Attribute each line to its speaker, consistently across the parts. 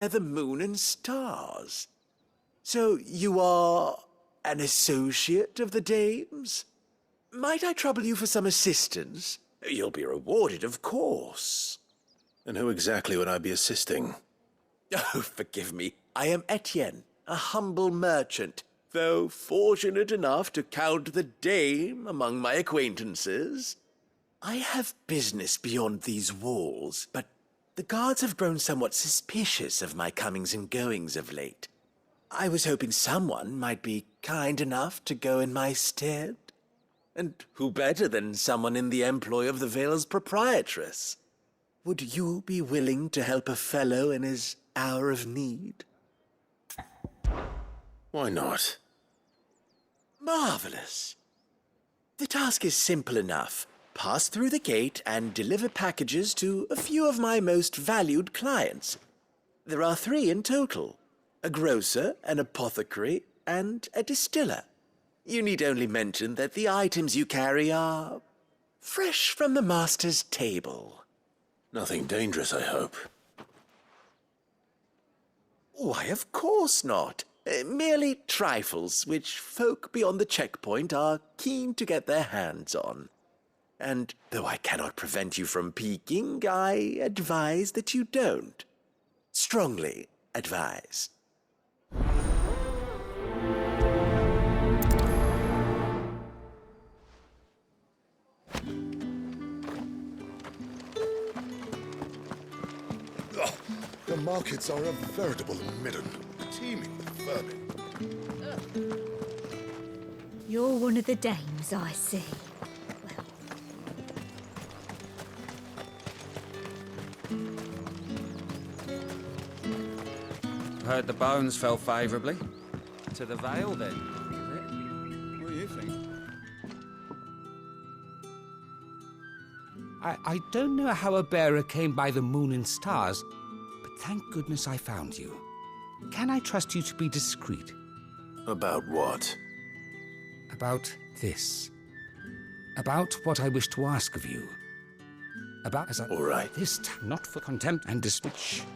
Speaker 1: the moon and stars. So you are an associate of the dames? Might I trouble you for some assistance? You'll be rewarded, of course.
Speaker 2: And who exactly would I be assisting?
Speaker 1: Oh, forgive me. I am Etienne, a humble merchant, though fortunate enough to count the dame among my acquaintances. I have business beyond these walls, but the guards have grown somewhat suspicious of my comings and goings of late. I was hoping someone might be kind enough to go in my stead. And who better than someone in the employ of the Vale's proprietress? Would you be willing to help a fellow in his hour of need?
Speaker 2: Why not?
Speaker 1: Marvelous. The task is simple enough. Pass through the gate and deliver packages to a few of my most valued clients. There are 3 in total: a grocer, an apothecary, and a distiller. You need only mention that the items you carry are fresh from the master's table.
Speaker 2: Nothing dangerous, I hope.
Speaker 1: Why, of course not. Merely trifles which folk beyond the checkpoint are keen to get their hands on. And though I cannot prevent you from peeking, I advise that you don't. Strongly advise.
Speaker 3: The markets are a veritable midden, teeming with vermin.
Speaker 4: You're one of the dames, I see.
Speaker 5: Heard the bones fell favourably. To the Vale, then, is it?
Speaker 3: What do you think?
Speaker 6: I don't know how a bearer came by the moon and stars, but thank goodness I found you. Can I trust you to be discreet?
Speaker 2: About what?
Speaker 6: About this. About what I wish to ask of you. About as I...
Speaker 2: All right.
Speaker 6: This time, not for contempt and dismissal.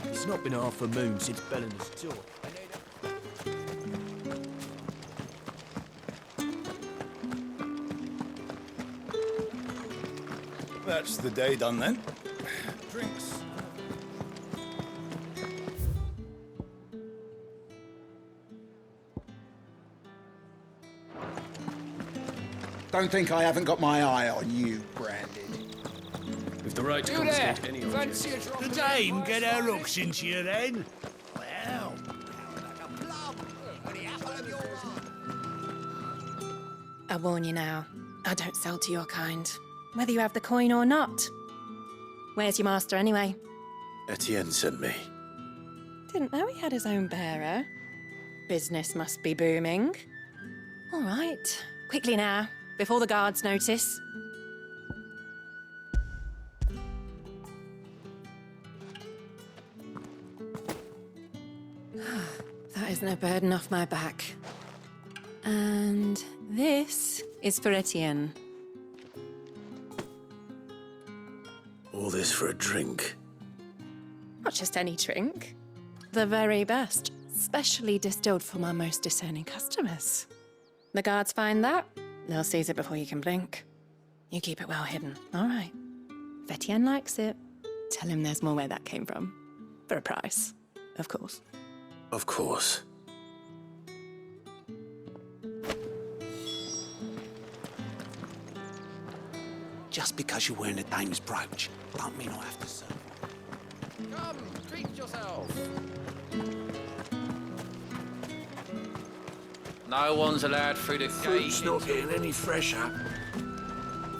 Speaker 7: It's not been half a moon since Belena's tour.
Speaker 3: That's the day done then. Drinks.
Speaker 8: Don't think I haven't got my eye on you, Brandon.
Speaker 2: If the right
Speaker 6: You there! Fancy a drop
Speaker 7: The
Speaker 6: of
Speaker 7: dame
Speaker 6: ice
Speaker 7: get her
Speaker 6: on
Speaker 7: looks
Speaker 6: me?
Speaker 7: into you then? Well,
Speaker 9: I warn you now, I don't sell to your kind, whether you have the coin or not. Where's your master anyway?
Speaker 2: Etienne sent me.
Speaker 9: Didn't know he had his own bearer. Business must be booming. All right, quickly now, before the guards notice. That isn't a burden off my back. And this is for Etienne.
Speaker 2: All this for a drink.
Speaker 9: Not just any drink. The very best, specially distilled for my most discerning customers. The guards find that, they'll seize it before you can blink. You keep it well hidden, all right. If Etienne likes it, tell him there's more where that came from. For a price, of course.
Speaker 2: Of course.
Speaker 8: Just because you're wearing a dame's brooch, don't mean I have to serve.
Speaker 5: Come, treat yourself. No one's allowed through the gate.
Speaker 1: Food's not getting any fresher.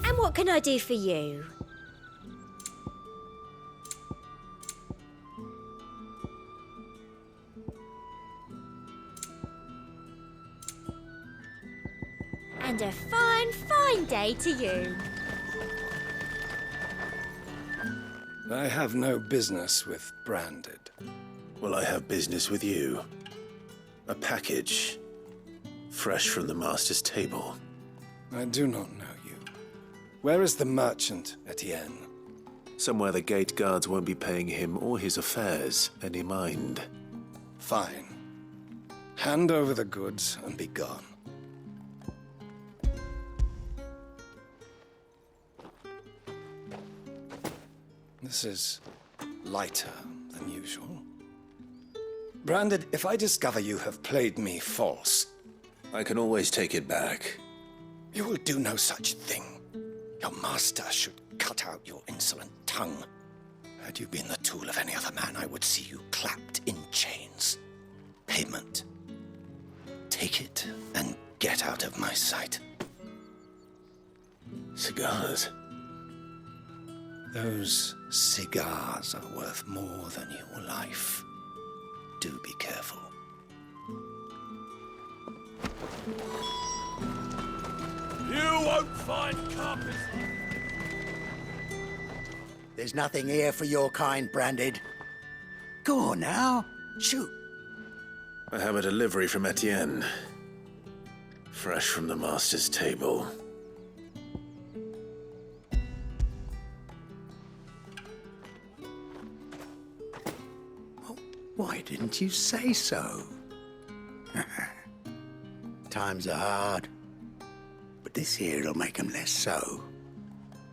Speaker 4: And what can I do for you? And a fine, fine day to you.
Speaker 2: I have no business with Branded. Well, I have business with you. A package, fresh from the master's table. I do not know you. Where is the merchant, Etienne? Somewhere the gate guards won't be paying him or his affairs any mind. Fine. Hand over the goods and be gone. This is lighter than usual. Branded, if I discover you have played me false... I can always take it back. You will do no such thing. Your master should cut out your insolent tongue. Had you been the tool of any other man, I would see you clapped in chains. Payment. Take it and get out of my sight. Cigars. Those cigars are worth more than your life. Do be careful.
Speaker 1: You won't find carpets.
Speaker 8: There's nothing here for your kind, Branded. Go on now. Shoot.
Speaker 2: I have a delivery from Etienne. Fresh from the master's table.
Speaker 8: Why didn't you say so? Times are hard. But this here'll make 'em less so.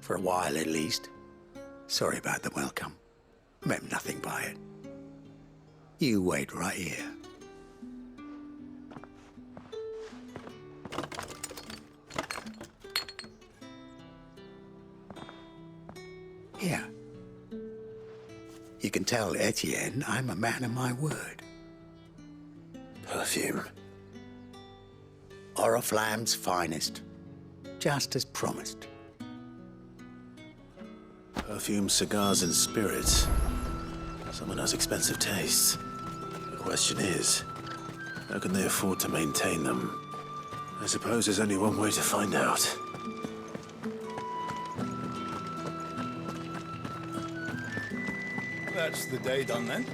Speaker 8: For a while, at least. Sorry about the welcome. Meant nothing by it. You wait right here. Here. You can tell Etienne I'm a man of my word.
Speaker 2: Perfume.
Speaker 8: Oriflamme's finest. Just as promised.
Speaker 2: Perfume, cigars, and spirits. Someone has expensive tastes. The question is, how can they afford to maintain them? I suppose there's only one way to find out.
Speaker 3: That's the day done then.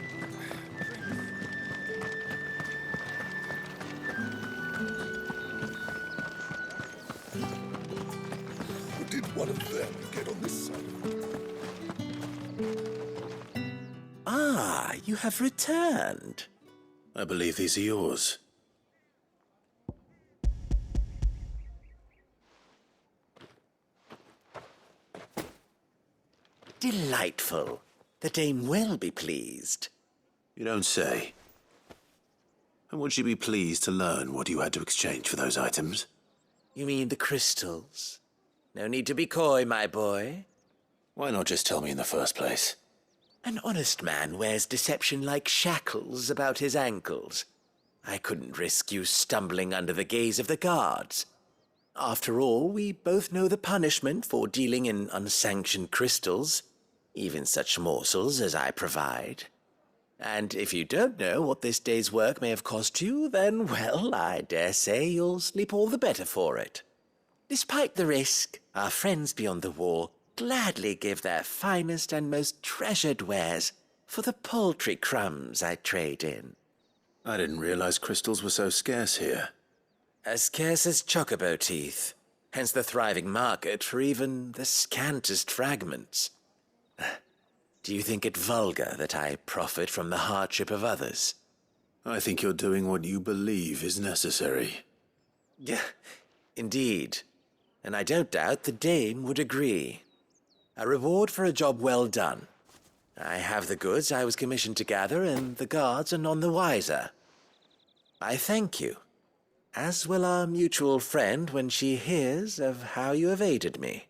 Speaker 3: How did one of them get on this side?
Speaker 1: Ah, you have returned.
Speaker 2: I believe these are yours.
Speaker 1: Delightful. The dame will be pleased.
Speaker 2: You don't say. And would she be pleased to learn what you had to exchange for those items?
Speaker 1: You mean the crystals? No need to be coy, my boy.
Speaker 2: Why not just tell me in the first place?
Speaker 1: An honest man wears deception like shackles about his ankles. I couldn't risk you stumbling under the gaze of the guards. After all, we both know the punishment for dealing in unsanctioned crystals, even such morsels as I provide. And if you don't know what this day's work may have cost you, then, well, I dare say you'll sleep all the better for it. Despite the risk, our friends beyond the wall gladly give their finest and most treasured wares for the paltry crumbs I trade in.
Speaker 2: I didn't realize crystals were so scarce here.
Speaker 1: As scarce as chocobo teeth, hence the thriving market for even the scantest fragments. Do you think it vulgar that I profit from the hardship of others?
Speaker 2: I think you're doing what you believe is necessary.
Speaker 1: Yeah, indeed. And I don't doubt the dame would agree. A reward for a job well done. I have the goods I was commissioned to gather, and the guards are none the wiser. I thank you, as will our mutual friend when she hears of how you have aided me.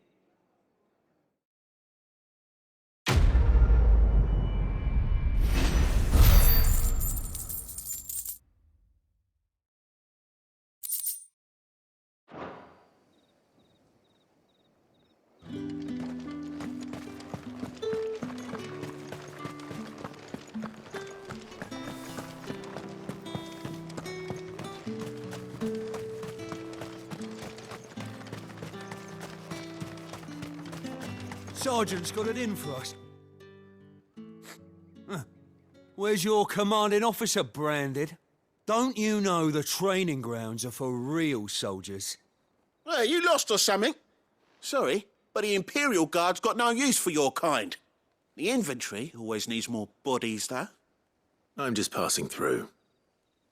Speaker 7: Sergeant's got it in for us. Where's your commanding officer, Branded? Don't you know the training grounds are for real soldiers?
Speaker 10: Hey, you lost or something? Sorry, but the Imperial Guard's got no use for your kind. The infantry always needs more bodies, though.
Speaker 1: I'm just passing through.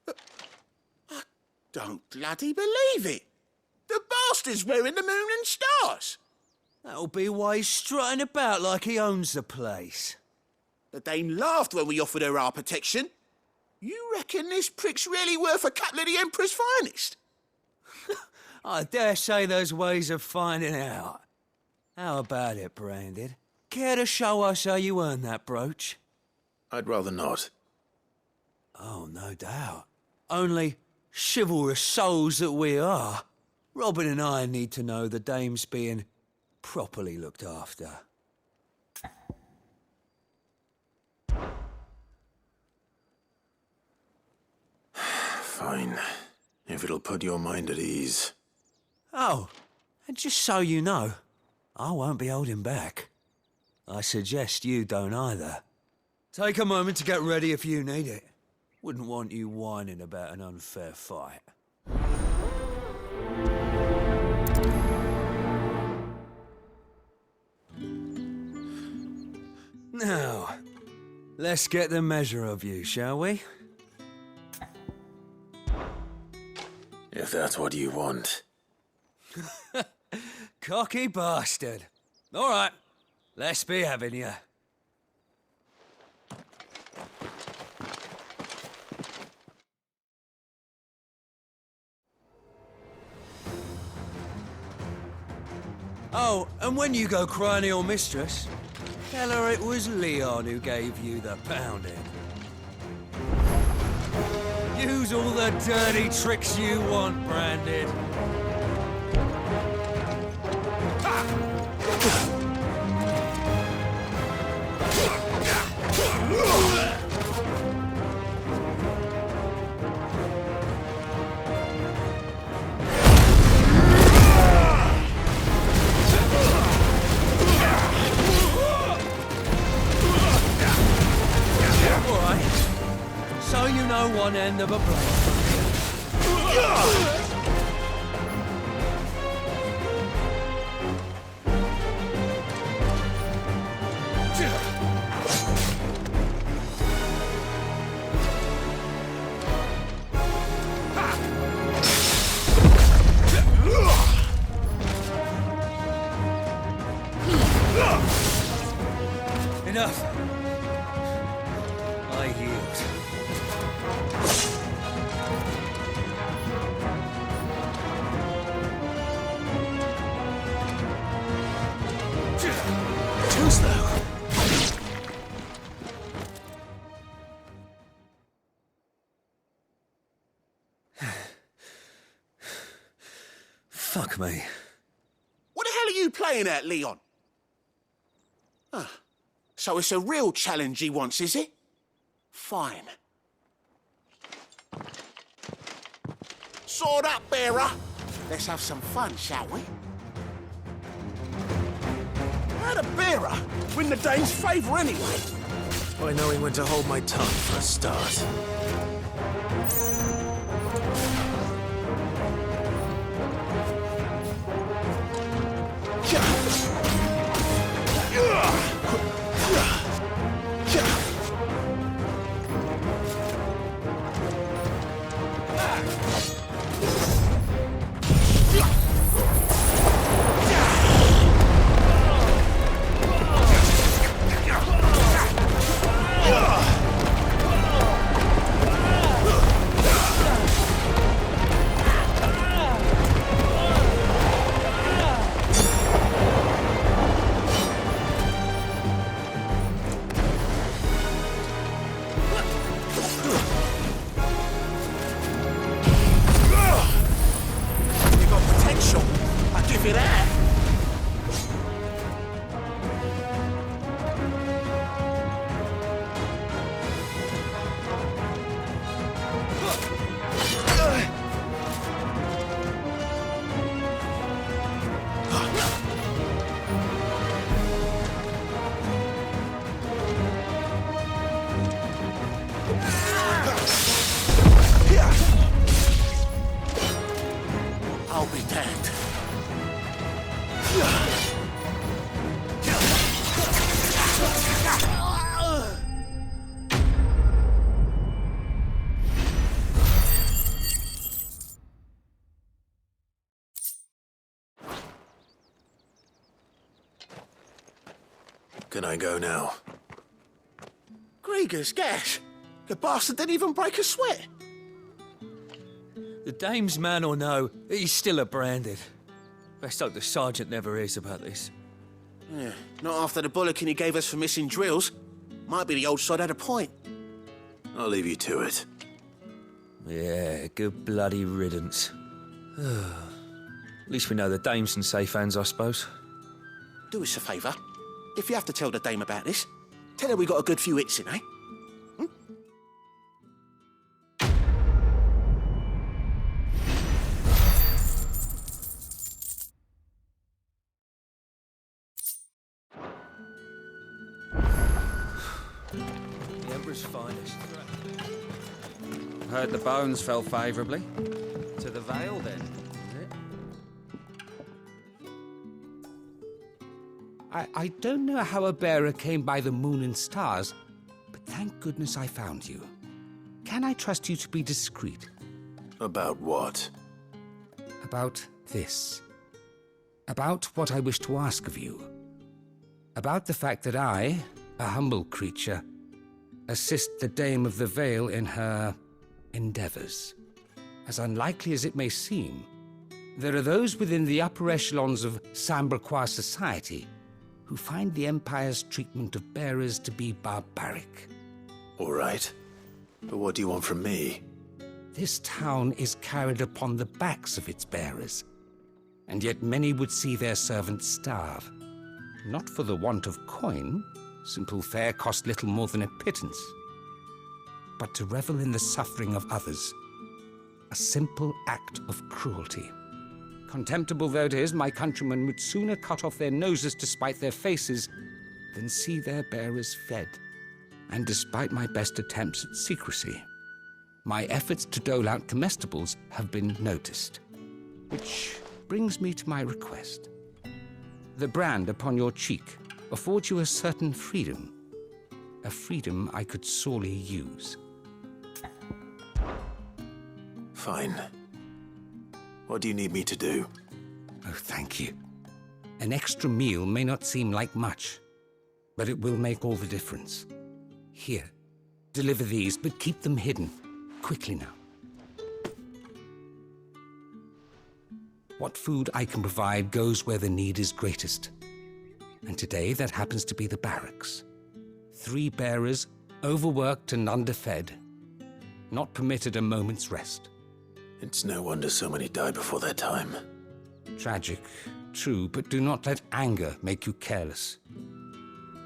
Speaker 10: I don't bloody believe it. The bastard's wearing the moon and stars.
Speaker 7: That'll be why he's strutting about like he owns the place.
Speaker 10: The Dame laughed when we offered her our protection. You reckon this prick's really worth a couple of the Emperor's finest?
Speaker 7: I dare say there's ways of finding out. How about it, Branded? Care to show us how you earned that brooch?
Speaker 1: I'd rather not.
Speaker 7: Oh, no doubt. Only chivalrous souls that we are, Robin and I need to know the Dame's being properly looked after.
Speaker 1: Fine. If it'll put your mind at ease.
Speaker 7: Oh, and just so you know, I won't be holding back. I suggest you don't either. Take a moment to get ready if you need it. Wouldn't want you whining about an unfair fight. Now, let's get the measure of you, shall we?
Speaker 1: If that's what you want.
Speaker 7: Cocky bastard. All right, let's be having you. Oh, and when you go crying to your mistress, tell her it was Leon who gave you the pounding. Use all the dirty tricks you want, Branded. So you know one end of a blade. Enough. I yield.
Speaker 10: Too slow.
Speaker 7: Fuck me.
Speaker 10: What the hell are you playing at, Leon? So it's a real challenge he wants, is it? Fine. Sword up, bearer. Let's have some fun, shall we? How'd a bearer win the Dane's favour anyway?
Speaker 1: By knowing when to hold my tongue for a start.
Speaker 2: Can I go now?
Speaker 10: Gregor's gas. The bastard didn't even break a sweat.
Speaker 7: The dame's man or no, he's still a branded. Best hope the sergeant never hears about this.
Speaker 10: Yeah, not after the bollocking he gave us for missing drills. Might be the old sod had a point.
Speaker 2: I'll leave you to it.
Speaker 7: Yeah, good bloody riddance. At least we know the dame's in safe hands, I suppose.
Speaker 10: Do us a favour. If you have to tell the dame about this, tell her we got a good few hits in, eh?
Speaker 7: The Emperor's finest.
Speaker 5: Heard the bones fell favourably. To the Vale, then, is it?
Speaker 6: I don't know how a bearer came by the moon and stars, but thank goodness I found you. Can I trust you to be discreet?
Speaker 2: About what?
Speaker 6: About this. About what I wish to ask of you. About the fact that I, a humble creature, assist the Dame of the Vale in her endeavors. As unlikely as it may seem, there are those within the upper echelons of Samberquois society who find the Empire's treatment of bearers to be barbaric.
Speaker 2: All right. But what do you want from me?
Speaker 6: This town is carried upon the backs of its bearers, and yet many would see their servants starve. Not for the want of coin, simple fare cost little more than a pittance, but to revel in the suffering of others, a simple act of cruelty. Contemptible though it is, my countrymen would sooner cut off their noses to spite their faces than see their bearers fed. And despite my best attempts at secrecy, my efforts to dole out comestibles have been noticed. Which brings me to my request. The brand upon your cheek affords you a certain freedom, a freedom I could sorely use.
Speaker 2: Fine. What do you need me to do?
Speaker 6: Oh, thank you. An extra meal may not seem like much, but it will make all the difference. Here, deliver these, but keep them hidden. Quickly now. What food I can provide goes where the need is greatest. And today that happens to be the barracks. 3 bearers, overworked and underfed, not permitted a moment's rest.
Speaker 2: It's no wonder so many die before their time.
Speaker 6: Tragic, true, but do not let anger make you careless.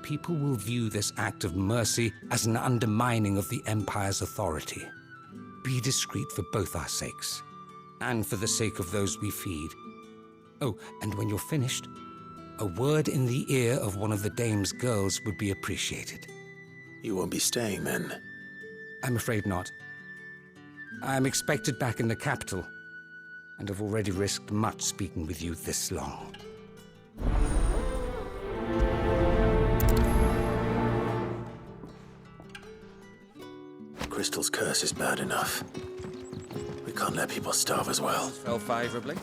Speaker 6: People will view this act of mercy as an undermining of the Empire's authority. Be discreet for both our sakes, and for the sake of those we feed. Oh, and when you're finished, a word in the ear of one of the Dame's girls would be appreciated.
Speaker 2: You won't be staying then?
Speaker 6: I'm afraid not. I'm expected back in the capital, and have already risked much speaking with you this long.
Speaker 2: Crystal's curse is bad enough. We can't let people starve as well.
Speaker 5: Fell favourably.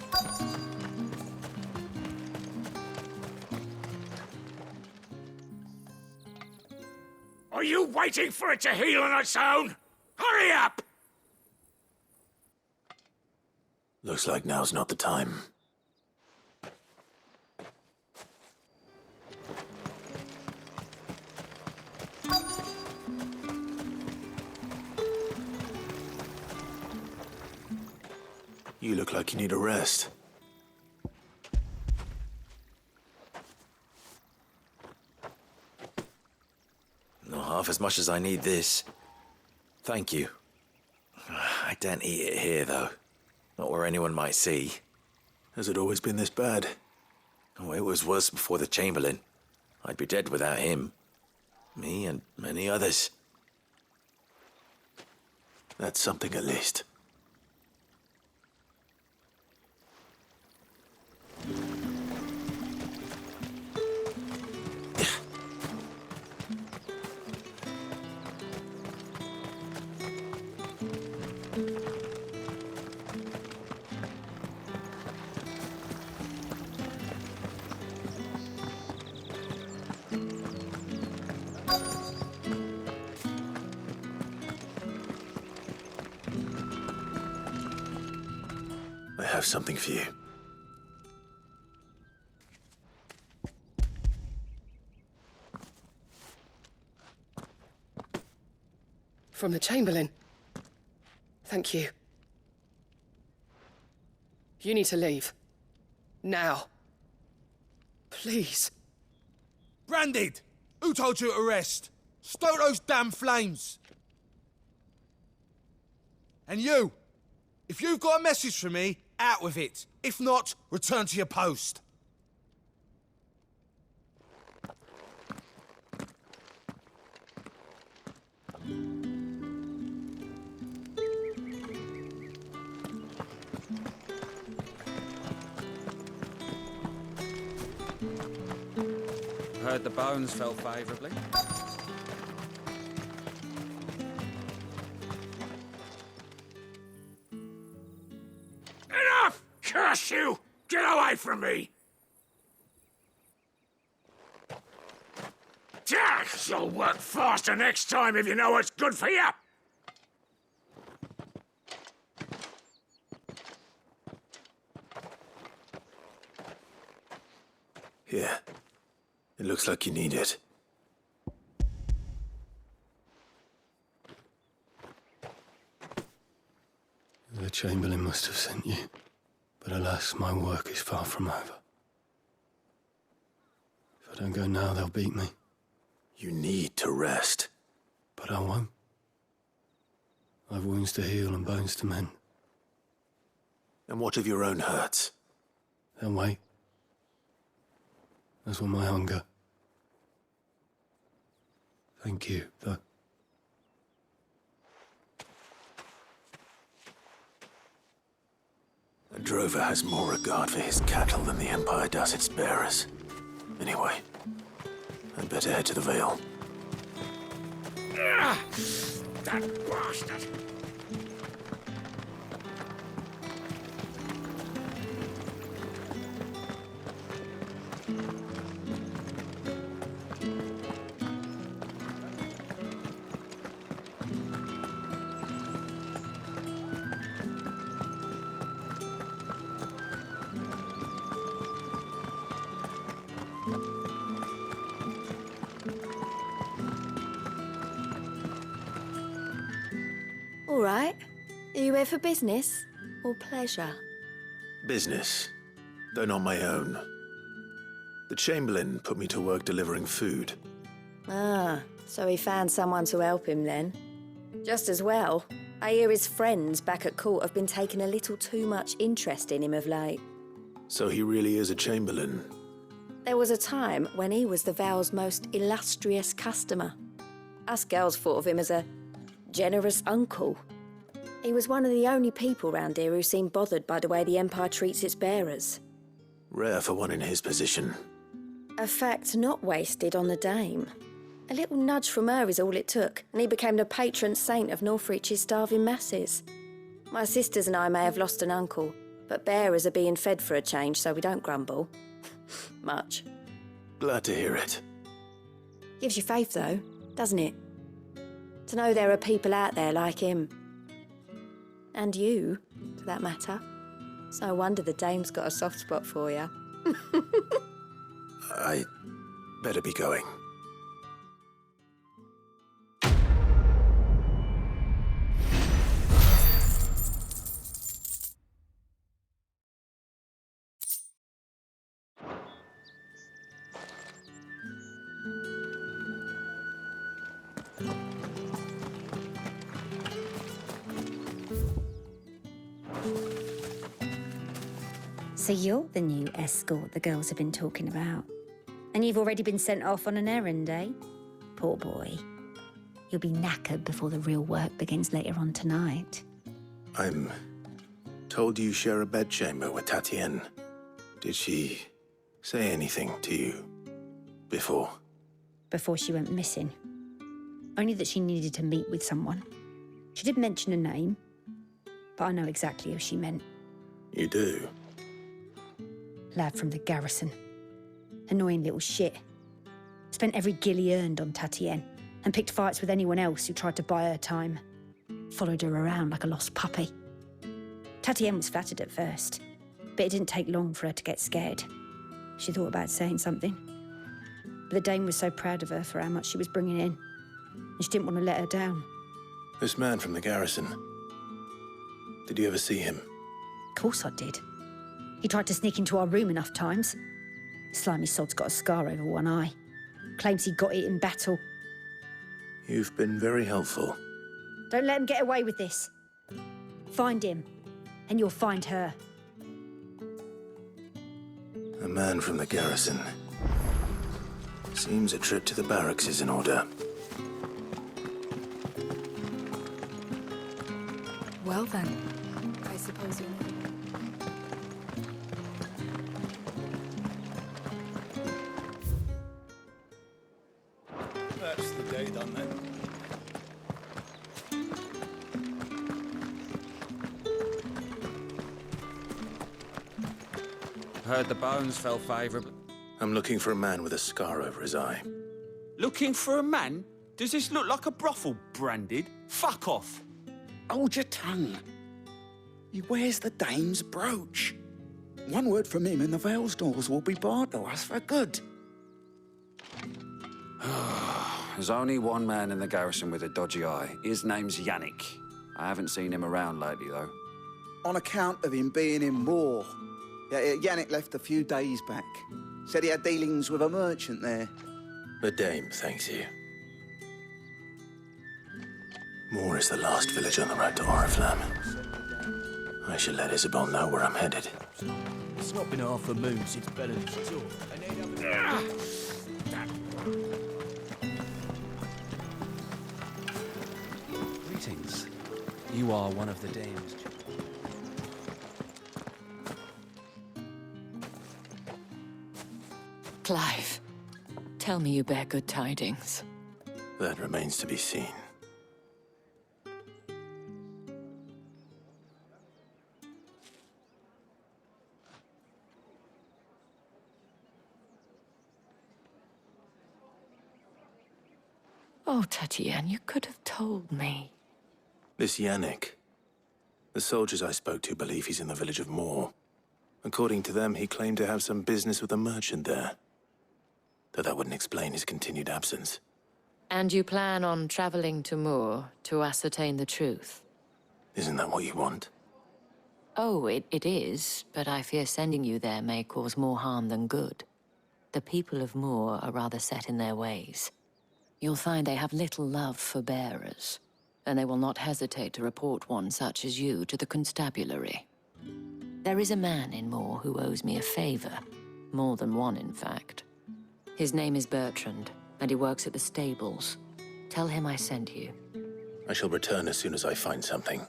Speaker 6: Are you waiting for it to heal on its own? Hurry up!
Speaker 2: Looks like now's not the time. You look like you need a rest.
Speaker 1: Not half as much as I need this. Thank you. I daren't eat it here, though. Not where anyone might see.
Speaker 2: Has it always been this bad?
Speaker 1: Oh, it was worse before the Chamberlain. I'd be dead without him. Me and many others.
Speaker 2: That's something at least.
Speaker 1: have something for you.
Speaker 11: From the Chamberlain. Thank you. You need to leave. Now. Please.
Speaker 12: Branded! Who told you to rest? Stoke those damn flames! And you! If you've got a message for me, out with it. If not, return to your post.
Speaker 5: Heard the bones fell favourably.
Speaker 13: Enough! Curse you! Get away from me! You'll work faster next time if you know what's good for you!
Speaker 1: Here. It looks like you need it.
Speaker 2: The Chamberlain must have sent you, but alas, my work is far from over. If I don't go now, they'll beat me.
Speaker 1: You need to rest.
Speaker 2: But I won't. I've wounds to heal and bones to mend.
Speaker 1: And what of your own hurts?
Speaker 2: They'll wait. As will my hunger. Thank you, though.
Speaker 1: A drover has more regard for his cattle than the Empire does its bearers. Anyway, I'd better head to the Vale.
Speaker 13: Ah, that bastard!
Speaker 4: All right. Are you here for business or pleasure?
Speaker 1: Business, though not my own. The Chamberlain put me to work delivering food.
Speaker 4: Ah, so he found someone to help him then. Just as well. I hear his friends back at court have been taking a little too much interest in him of late.
Speaker 1: So he really is a Chamberlain.
Speaker 4: There was a time when he was the Vale's most illustrious customer. Us girls thought of him as a generous uncle. He was one of the only people round here who seemed bothered by the way the Empire treats its bearers.
Speaker 1: Rare for one in his position.
Speaker 4: A fact not wasted on the dame. A little nudge from her is all it took, and he became the patron saint of Northreach's starving masses. My sisters and I may have lost an uncle, but bearers are being fed for a change, so we don't grumble. Much.
Speaker 1: Glad to hear it.
Speaker 4: Gives you faith, though, doesn't it? To know there are people out there like him. And you, for that matter. It's no wonder the dame's got a soft spot for you.
Speaker 1: I better be going.
Speaker 4: So you're the new escort the girls have been talking about. And you've already been sent off on an errand, eh? Poor boy. You'll be knackered before the real work begins later on tonight.
Speaker 1: I'm told you share a bedchamber with Tatienne. Did she say anything to you before?
Speaker 4: Before she went missing. Only that she needed to meet with someone. She did mention a name, but I know exactly who she meant.
Speaker 1: You do?
Speaker 4: Lad from the garrison. Annoying little shit. Spent every guil he earned on Tatienne and picked fights with anyone else who tried to buy her time. Followed her around like a lost puppy. Tatienne was flattered at first,
Speaker 14: But it didn't take long for her to get scared. She thought about saying something. But the Dame was so proud of her for how much she was bringing in, and she didn't want to let her down.
Speaker 2: This man from the garrison. Did you ever see him?
Speaker 14: Of course I did. He tried to sneak into our room enough times. Slimy sod's got a scar over one eye. Claims he got it in battle.
Speaker 2: You've been very helpful.
Speaker 14: Don't let him get away with this. Find him, and you'll find her.
Speaker 2: A man from the garrison. Seems a trip to the barracks is in order.
Speaker 15: Well then, I suppose you know.
Speaker 2: That's the day done then.
Speaker 5: Heard the bones fell favourably.
Speaker 2: I'm looking for a man with a scar over his eye.
Speaker 5: Looking for a man? Does this look like a brothel, Branded? Fuck off.
Speaker 8: Hold your tongue. He wears the Dame's brooch. One word from him and the Vale's doors will be barred to us for good.
Speaker 5: There's only one man in the garrison with a dodgy eye. His name's Yannick. I haven't seen him around lately, though.
Speaker 16: On account of him being in Moor. Yannick left a few days back. Said he had dealings with a merchant there.
Speaker 2: The Dame thanks you. Moor is the last village on the road to Oriflamme. I should let Isabel know where I'm headed.
Speaker 17: It's not been half a moon since Bellen's tour.
Speaker 7: Greetings. You are one of the dames.
Speaker 18: Clive, tell me you bear good tidings.
Speaker 2: That remains to be seen.
Speaker 18: Oh, Tatiane, you could have told me.
Speaker 2: This Yannick. The soldiers I spoke to believe he's in the village of Moor. According to them, he claimed to have some business with a merchant there. Though that wouldn't explain his continued absence.
Speaker 18: And you plan on traveling to Moor to ascertain the truth?
Speaker 2: Isn't that what you want?
Speaker 18: Oh, it is, but I fear sending you there may cause more harm than good. The people of Moor are rather set in their ways. You'll find they have little love for bearers, and they will not hesitate to report one such as you to the constabulary. There is a man in Moor who owes me a favor. More than one, in fact. His name is Bertrand, and he works at the stables. Tell him I sent you.
Speaker 2: I shall return as soon as I find something.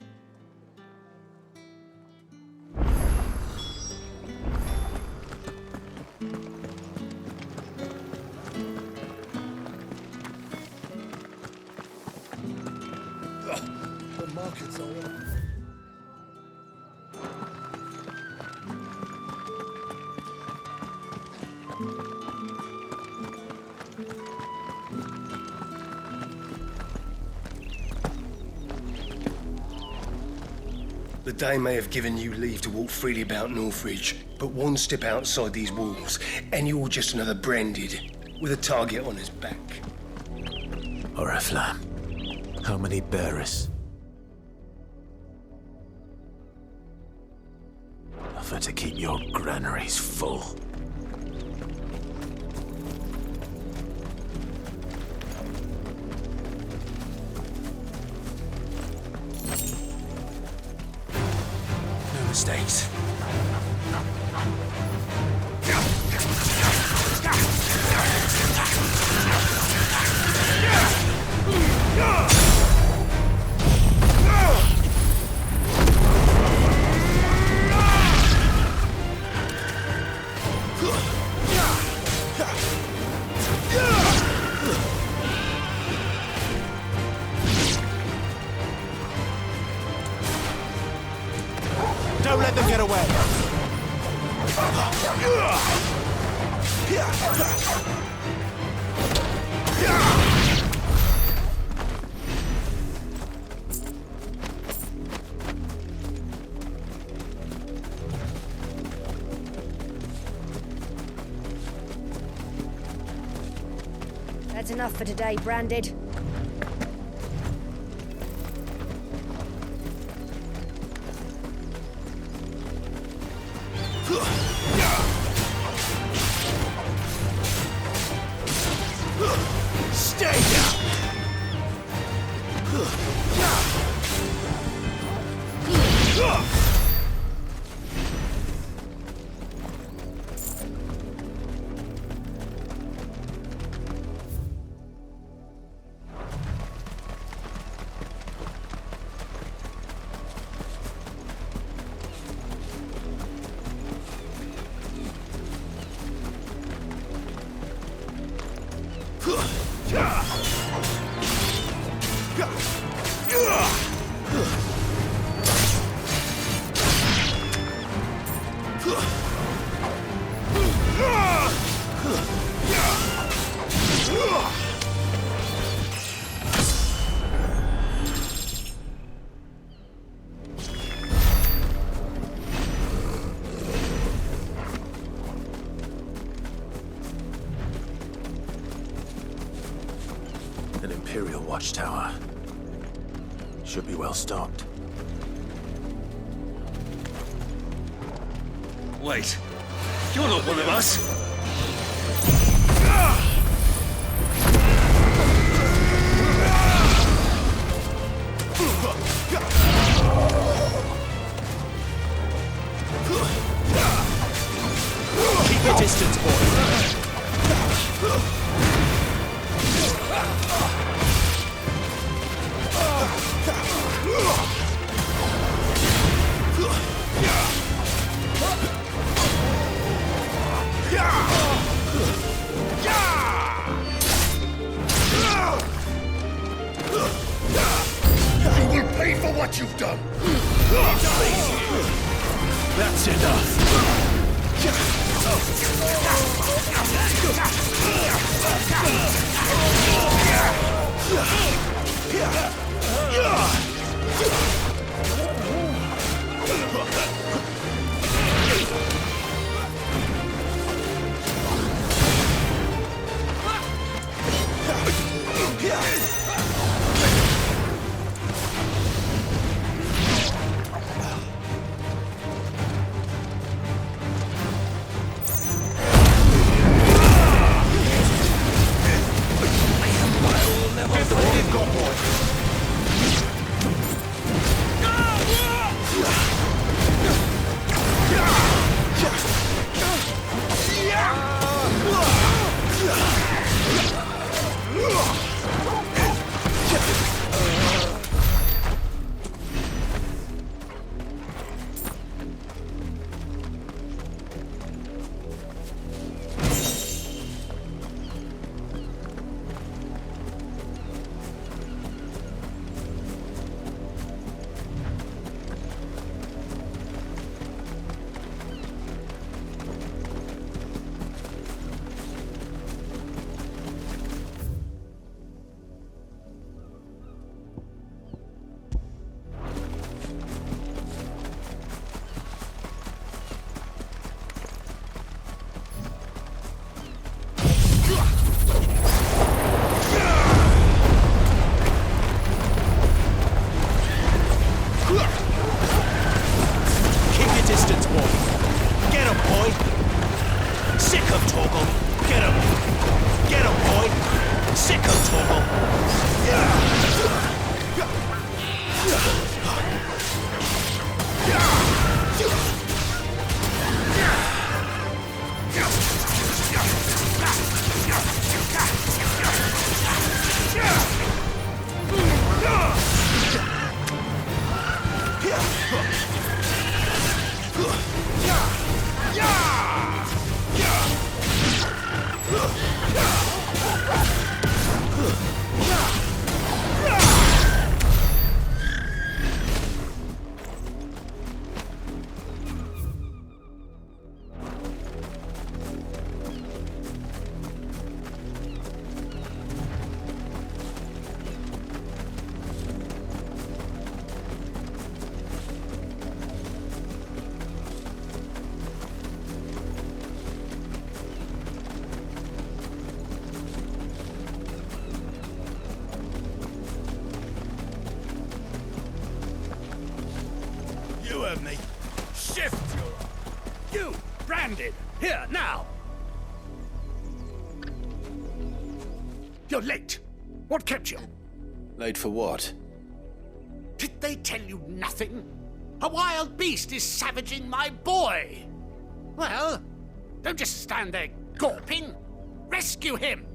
Speaker 3: The markets are up.
Speaker 19: The Dame may have given you leave to walk freely about Northridge, but one step outside these walls, and you're just another Branded, with a target on his back.
Speaker 1: Oriflamme. How many bearers? Offer to keep your granaries full.
Speaker 7: No mistakes.
Speaker 10: Don't let them get away.
Speaker 14: That's enough for today, Branded.
Speaker 1: Stay down! An Imperial watchtower. Should be well stocked.
Speaker 19: Wait, you're not one of us.
Speaker 17: Keep your distance, boy.
Speaker 19: You will pay for what you've done.
Speaker 1: That's enough.
Speaker 12: heard me. Shift your...
Speaker 13: You, branded! Here, now! You're late. What kept you?
Speaker 2: Late for what?
Speaker 13: Did they tell you nothing? A wild beast is savaging my boy! Well, don't just stand there gawping. Rescue him!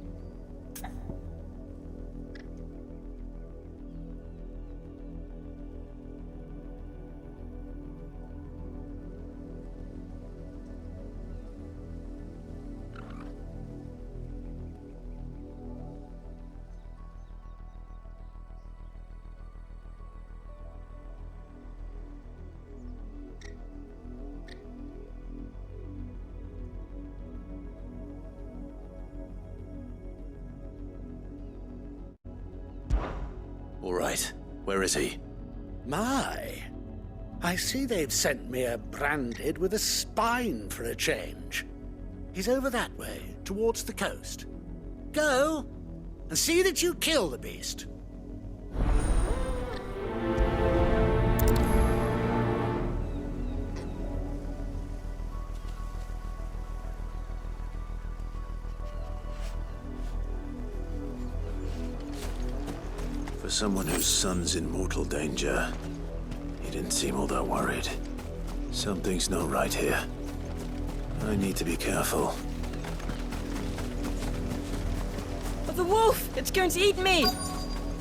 Speaker 2: All right. Where is he?
Speaker 13: My, I see they've sent me a branded with a spine for a change. He's over that way, towards the coast. Go, and see that you kill the beast.
Speaker 2: For someone whose son's in mortal danger, he didn't seem all that worried. Something's not right here. I need to be careful.
Speaker 20: But the wolf! It's going to eat me!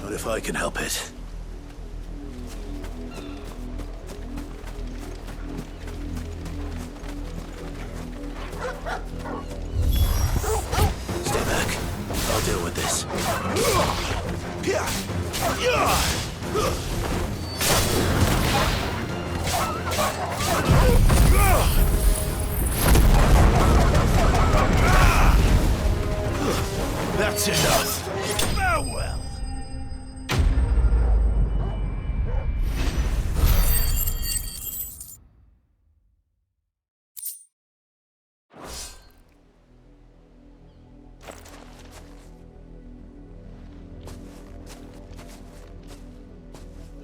Speaker 2: Not if I can help it. Stay back. I'll deal with this.
Speaker 13: That's enough. Farewell.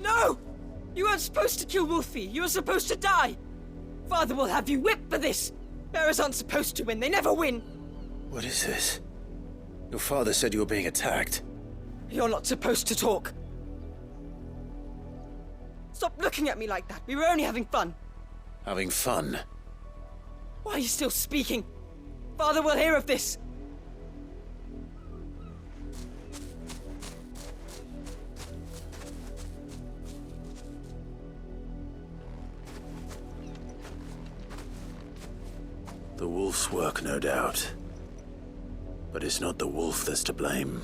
Speaker 20: No! You weren't supposed to kill Wolfie. You were supposed to die. Father will have you whipped for this. Bearers aren't supposed to win. They never win.
Speaker 2: What is this? Your father said you were being attacked.
Speaker 20: You're not supposed to talk. Stop looking at me like that. We were only having fun.
Speaker 2: Having fun?
Speaker 20: Why are you still speaking? Father will hear of this.
Speaker 2: The wolf's work, no doubt. But it's not the wolf that's to blame.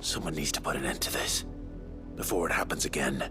Speaker 2: Someone needs to put an end to this, before it happens again.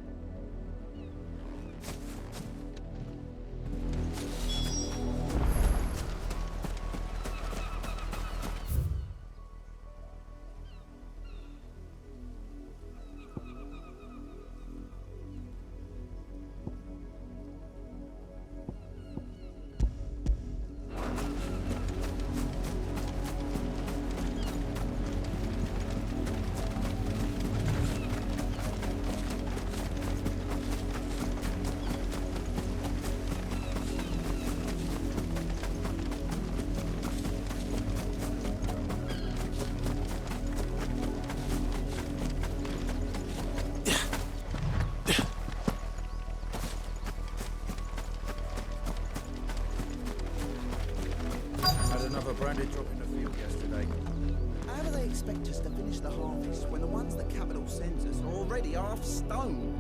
Speaker 17: Branded drop in the field yesterday.
Speaker 16: How do they expect us to finish the harvest when the ones that Capital sends us are already half stone?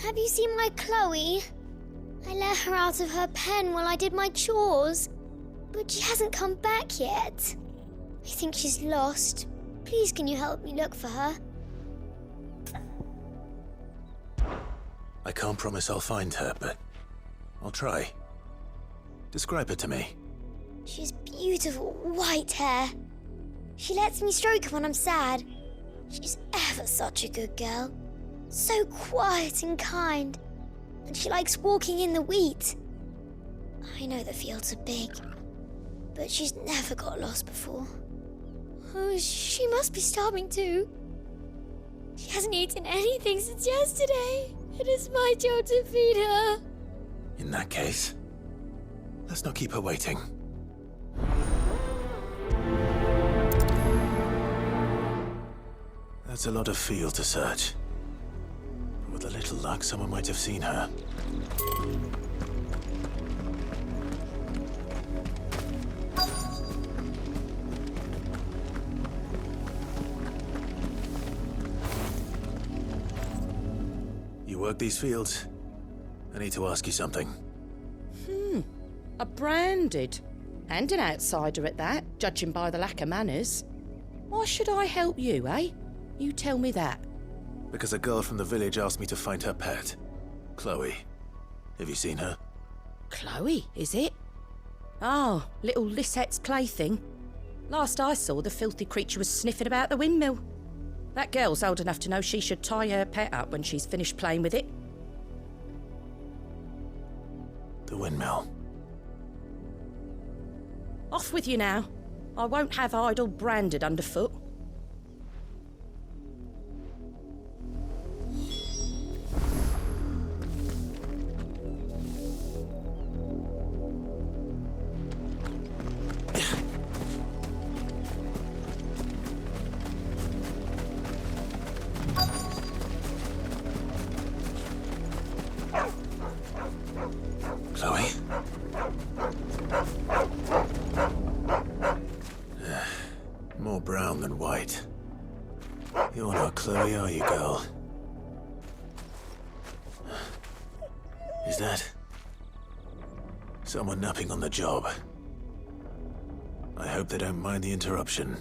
Speaker 21: Have you seen my Chloe? I let her out of her pen while I did my chores, but she hasn't come back yet. I think she's lost. Please, can you help me look for her?
Speaker 2: I can't promise I'll find her, but I'll try. Describe her to me.
Speaker 21: She's beautiful white hair. She lets me stroke her when I'm sad. She's ever such a good girl. So quiet and kind. And she likes walking in the wheat. I know the fields are big, but she's never got lost before. Oh, she must be starving too. She hasn't eaten anything since yesterday. It is my job to feed her.
Speaker 2: In that case, let's not keep her waiting. That's a lot of field to search. With a little luck, someone might have seen her. You work these fields? I need to ask you something.
Speaker 9: A branded. And an outsider at that, judging by the lack of manners. Why should I help you, eh? You tell me that.
Speaker 2: Because a girl from the village asked me to find her pet, Chloe. Have you seen her?
Speaker 9: Chloe, is it? Oh, little Lisette's plaything. Last I saw, the filthy creature was sniffing about the windmill. That girl's old enough to know she should tie her pet up when she's finished playing with it.
Speaker 2: The windmill.
Speaker 9: Off with you now. I won't have idle branded underfoot.
Speaker 2: Chloe? More brown than white. You're not Chloe, are you, girl? Is that someone napping on the job? I hope they don't mind the interruption.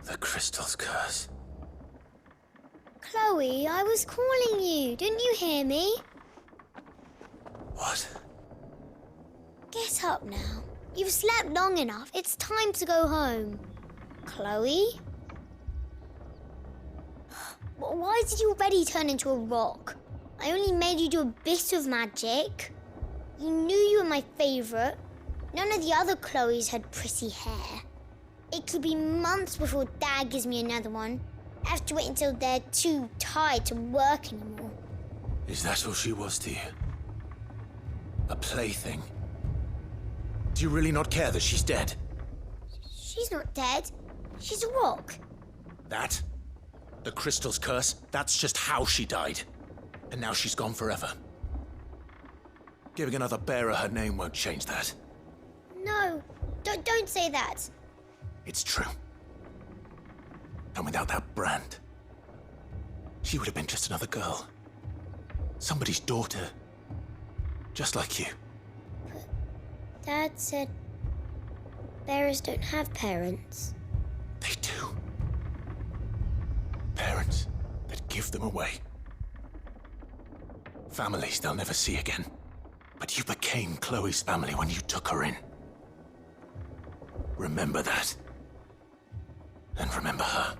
Speaker 2: The crystal's curse.
Speaker 21: Chloe, I was calling you. Didn't you hear me?
Speaker 2: What?
Speaker 21: Get up now. You've slept long enough. It's time to go home. Chloe? Why did you already turn into a rock? I only made you do a bit of magic. You knew you were my favourite. None of the other Chloes had pretty hair. It could be months before Dad gives me another one. I have to wait until they're too tired to work anymore.
Speaker 2: Is that all she was to you? A plaything? Do you really not care that she's dead?
Speaker 21: She's not dead. She's a rock.
Speaker 2: That? The crystal's curse? That's just how she died. And now she's gone forever. Giving another bearer her name won't change that.
Speaker 21: No, don't say that.
Speaker 2: It's true. And without that brand, she would have been just another girl. Somebody's daughter. Just like you.
Speaker 21: But Dad said bearers don't have parents.
Speaker 2: They do. Parents that give them away. Families they'll never see again. But you became Chloe's family when you took her in. Remember that. And remember her.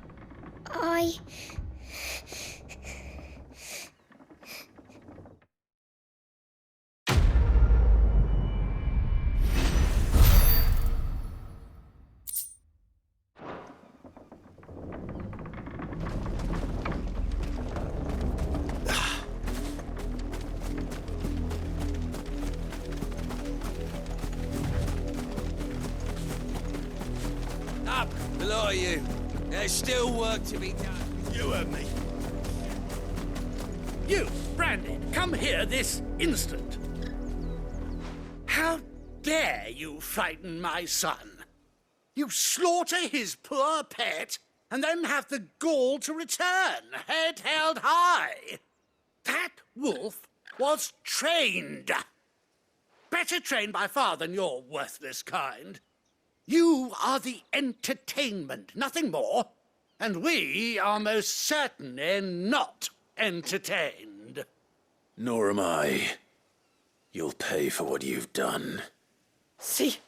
Speaker 7: Up, the lot of you. There's still work to be done.
Speaker 13: You heard me. You, Brandon, come here this instant. How dare you frighten my son? You slaughter his poor pet and then have the gall to return, head held high. That wolf was trained. better trained by far than your worthless kind. You are the entertainment, nothing more. And we are most certainly not entertained.
Speaker 2: Nor am I. You'll pay for what you've done.
Speaker 20: See?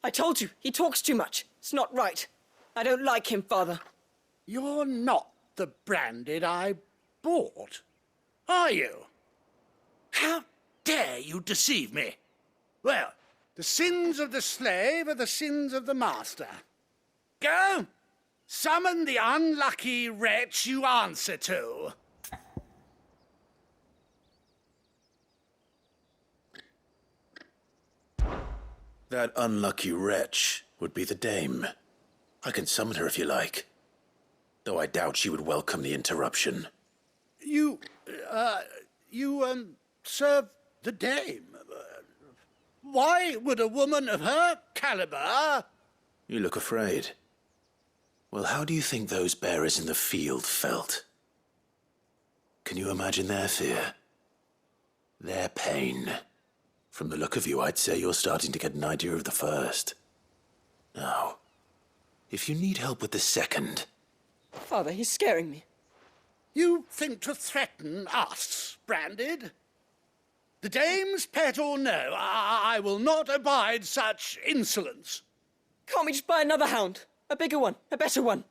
Speaker 20: I told you, he talks too much. It's not right. I don't like him, Father.
Speaker 13: You're not the Branded I bought, are you? How dare you deceive me? Well, the sins of the slave are the sins of the master. Go, summon the unlucky wretch you answer to.
Speaker 2: That unlucky wretch would be the dame. I can summon her if you like. Though I doubt she would welcome the interruption.
Speaker 13: You serve the dame. Why would a woman of her caliber...
Speaker 2: You look afraid. Well, how do you think those bearers in the field felt? Can you imagine their fear? Their pain? From the look of you, I'd say you're starting to get an idea of the first. Now, if you need help with the second...
Speaker 20: Father, he's scaring me.
Speaker 13: You think to threaten us, Branded? The dame's pet or no, I will not abide such insolence.
Speaker 20: Can't we just buy another hound? A bigger one, a better one.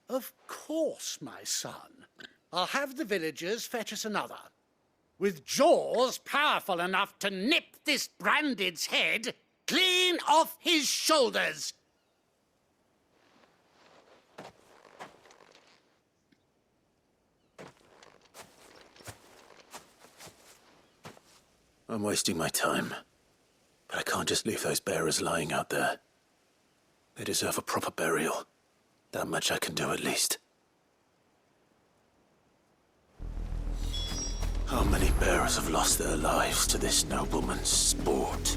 Speaker 13: Of course, my son. I'll have the villagers fetch us another. With jaws powerful enough to nip this Branded's head clean off his shoulders.
Speaker 2: I'm wasting my time. But I can't just leave those bearers lying out there. They deserve a proper burial. That much I can do at least. How many bearers have lost their lives to this nobleman's sport?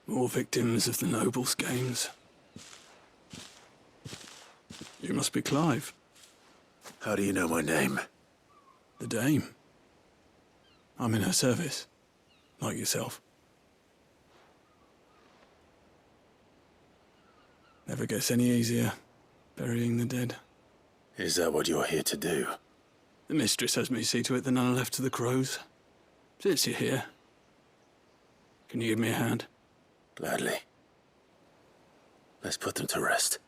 Speaker 6: More victims of the nobles' games. You must be Clive.
Speaker 2: How do you know my name?
Speaker 6: The Dame. I'm in her service, like yourself. Never gets any easier, burying the dead.
Speaker 2: Is that what you're here to do?
Speaker 6: The mistress has me see to it that none are left to the crows. Since you're here, can you give me a hand?
Speaker 2: Gladly. Let's put them to rest.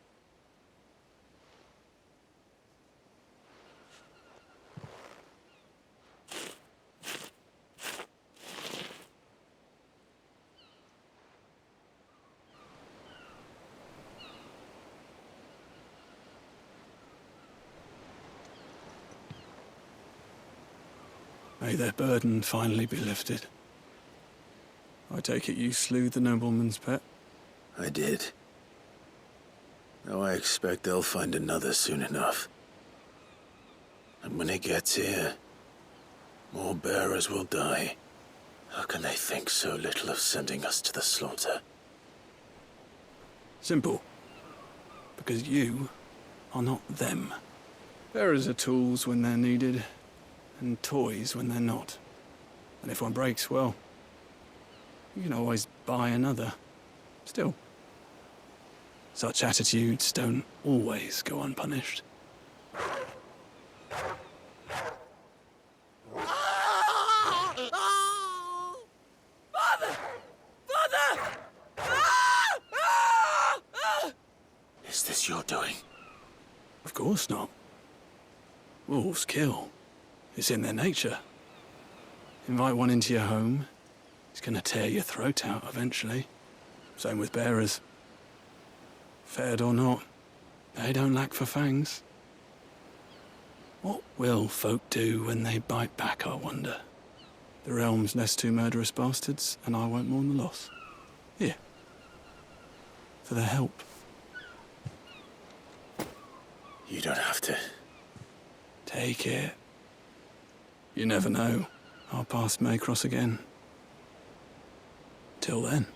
Speaker 6: May their burden finally be lifted. I take it you slew the nobleman's pet?
Speaker 2: I did. Now I expect they'll find another soon enough. And when it gets here, more bearers will die. How can they think so little of sending us to the slaughter?
Speaker 6: Simple. Because you are not them. Bearers are tools when they're needed, and toys when they're not. And if one breaks, well, you can always buy another. Still, such attitudes don't always go unpunished.
Speaker 20: Father! Father!
Speaker 2: Is this your doing?
Speaker 6: Of course not. Wolves kill. It's in their nature. Invite one into your home, He's gonna tear your throat out eventually. Same with bearers. Fed or not, they don't lack for fangs. What will folk do when they bite back, I wonder? The realm's less two murderous bastards, and I won't mourn the loss. Here. For their help.
Speaker 2: You don't have to.
Speaker 6: Take it. You never know. Our paths may cross again. Till then.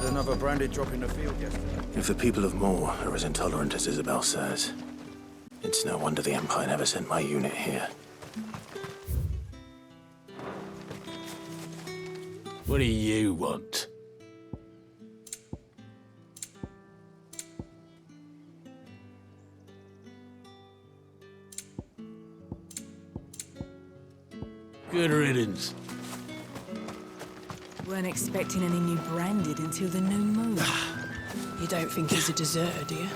Speaker 5: Another branded drop in the field yesterday.
Speaker 2: If the people of Moor are as intolerant as Isabel says, it's no wonder the Empire never sent my unit here.
Speaker 11: What do you want? Good riddance.
Speaker 20: Weren't expecting any new branded until the new moon. You don't think he's a deserter, do you?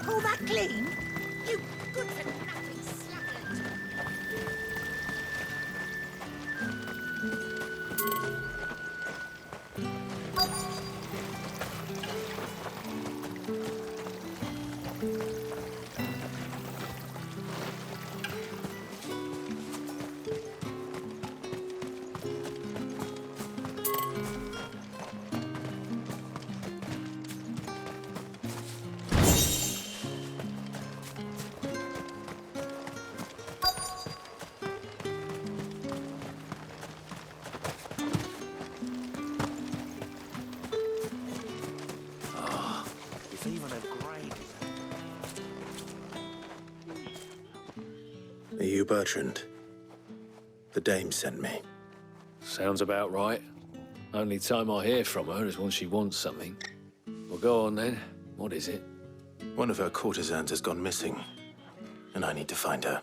Speaker 9: All that clean? You good for nothing sluggard.
Speaker 2: Are you Bertrand? The dame sent me.
Speaker 11: Sounds about right. Only time I hear from her is when she wants something. Well, go on then. What is it?
Speaker 2: One of her courtesans has gone missing, and I need to find her.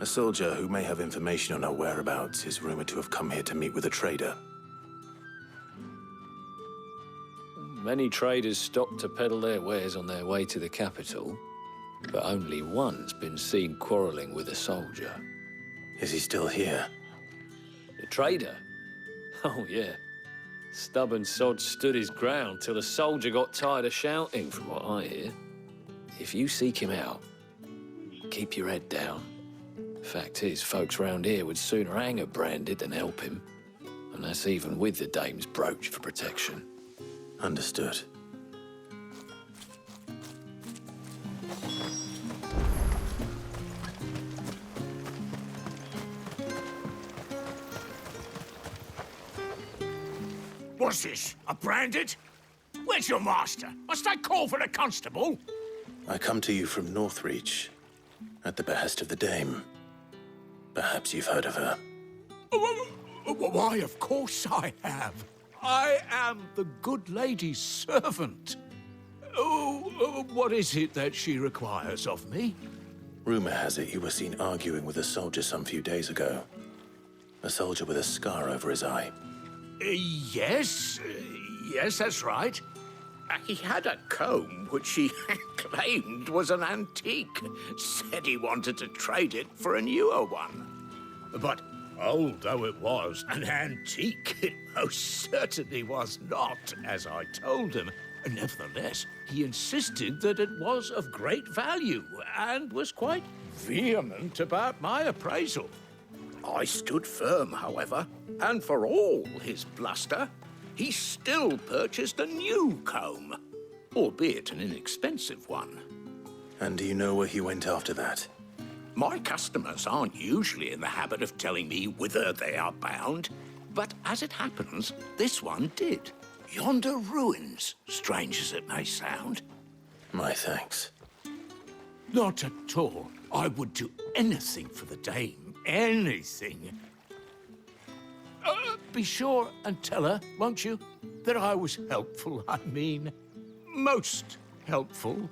Speaker 2: A soldier who may have information on her whereabouts is rumored to have come here to meet with a trader.
Speaker 11: Many traders stop to peddle their wares on their way to the capital, but only one's been seen quarrelling with a soldier.
Speaker 2: Is he still here?
Speaker 11: The trader? Oh, yeah. Stubborn sod stood his ground till the soldier got tired of shouting, from what I hear. If you seek him out, keep your head down. Fact is, folks round here would sooner hang a branded than help him. And that's even with the dame's brooch for protection.
Speaker 2: Understood.
Speaker 4: What's this? A branded? Where's your master? Must I call for the constable?
Speaker 2: I come to you from Northreach, at the behest of the dame. Perhaps you've heard of her.
Speaker 4: Why, of course I have. I am the good lady's servant. What is it that she requires of me?
Speaker 2: Rumor has it you were seen arguing with a soldier some few days ago. A soldier with a scar over his eye.
Speaker 4: Yes, that's right. He had a comb which he claimed was an antique. Said he wanted to trade it for a newer one. But old though it was, an antique it most certainly was not, as I told him. Nevertheless, he insisted that it was of great value and was quite vehement about my appraisal. I stood firm, however, and for all his bluster, he still purchased a new comb, albeit an inexpensive one.
Speaker 2: And do you know where he went after that?
Speaker 4: My customers aren't usually in the habit of telling me whither they are bound, but as it happens, this one did. Yonder ruins, strange as it may sound.
Speaker 2: My thanks.
Speaker 4: Not at all. I would do anything for the dame. Anything. Be sure and tell her, won't you, that I was helpful. I mean, most helpful.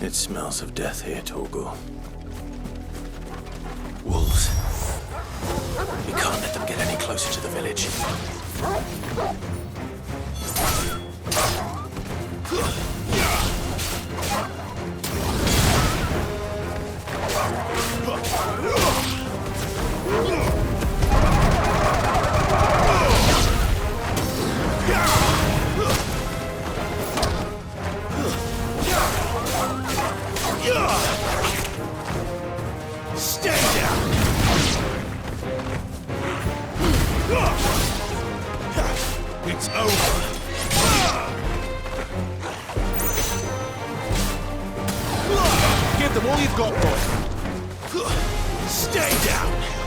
Speaker 2: It smells of death here, Torgal. Wolves. We can't let them get any closer to the village.
Speaker 4: Stay down! It's over. Give them all you've got, boy. Stay down!